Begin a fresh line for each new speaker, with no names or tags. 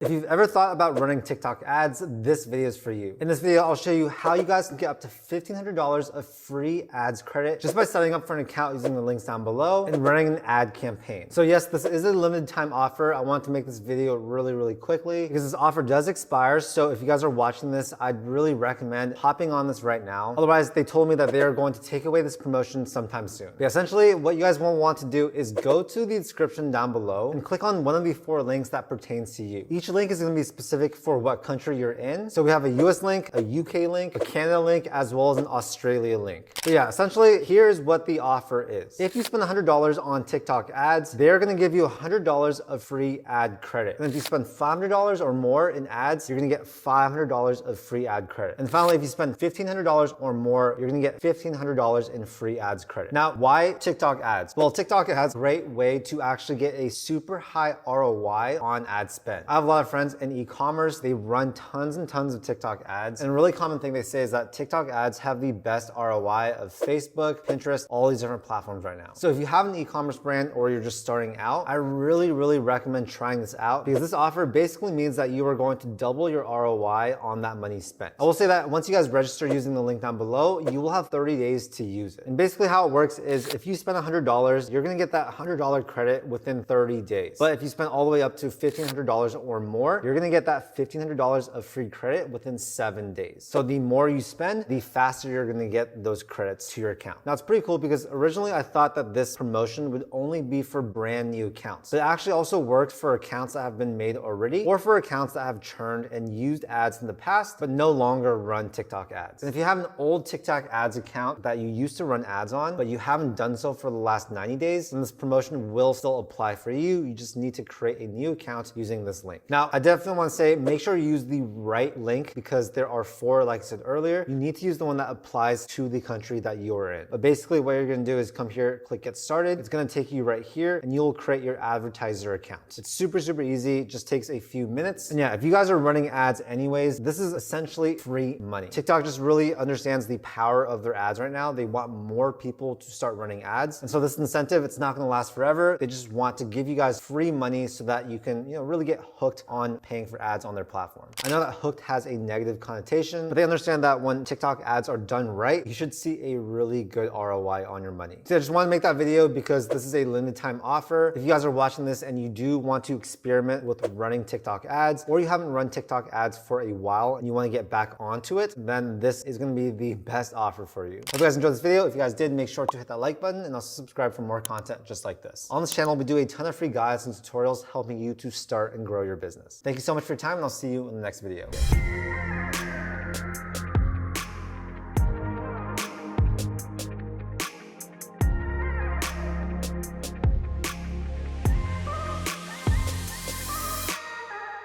If you've ever thought about running TikTok ads, this video is for you. In this video, I'll show you how you guys can get up to $1,500 of free ads credit just by setting up for an account using the links down below and running an ad campaign. So yes, this is a limited time offer. I want to make this video really quickly because this offer does expire. So if you guys are watching this, I'd really recommend hopping on this right now. Otherwise, they told me that they are going to take away this promotion sometime soon. But essentially, what you guys will want to do is go to the description down below and click on one of the 4 links that pertains to you. Each link is going to be specific for what country you're in. So we have a US link, a UK link, a Canada link, as well as an Australia link. So yeah, essentially here's what the offer is. If you spend $100 on TikTok ads, they're going to give you $100 of free ad credit. And if you spend $500 or more in ads, you're going to get $500 of free ad credit. And finally, if you spend $1,500 or more, you're going to get $1,500 in free ads credit. Now, why TikTok ads? Well, TikTok ads is a great way to actually get a super high ROI on ad spend. I have a lot of friends in e-commerce. They run tons and tons of TikTok ads. And a really common thing they say is that TikTok ads have the best ROI of Facebook, Pinterest, all these different platforms right now. So if you have an e-commerce brand or you're just starting out, I really recommend trying this out because this offer basically means that you are going to double your ROI on that money spent. I will say that once you guys register using the link down below, you will have 30 days to use it. And basically how it works is if you spend $100, you're gonna get that $100 credit within 30 days. But if you spend all the way up to $1,500 or more, you're gonna get that $1,500 of free credit within 7 days. So the more you spend, the faster you're gonna get those credits to your account. Now it's pretty cool because originally I thought that this promotion would only be for brand new accounts. But it actually also works for accounts that have been made already or for accounts that have churned and used ads in the past but no longer run TikTok ads. And if you have an old TikTok ads account that you used to run ads on but you haven't done so for the last 90 days, then this promotion will still apply for you. You just need to create a new account using this link. Now, I definitely want to say make sure you use the right link because there are 4, like I said earlier. You need to use the one that applies to the country that you're in. But basically what you're going to do is come here, click get started. It's going to take you right here and you'll create your advertiser account. It's super easy. It just takes a few minutes. And yeah, if you guys are running ads anyways, this is essentially free money. TikTok just really understands the power of their ads right now. They want more people to start running ads. And so this incentive, it's not going to last forever. They just want to give you guys free money so that you can, really get hooked on paying for ads on their platform. I know that hooked has a negative connotation, but they understand that when TikTok ads are done right, you should see a really good ROI on your money. So I just want to make that video because this is a limited time offer. If you guys are watching this and you do want to experiment with running TikTok ads, or you haven't run TikTok ads for a while and you want to get back onto it, then this is going to be the best offer for you. Hope you guys enjoyed this video. If you guys did, make sure to hit that like button and also subscribe for more content just like this. On this channel, we do a ton of free guides and tutorials helping you to start and grow your business. Thank you so much for your time and I'll see you in the next video.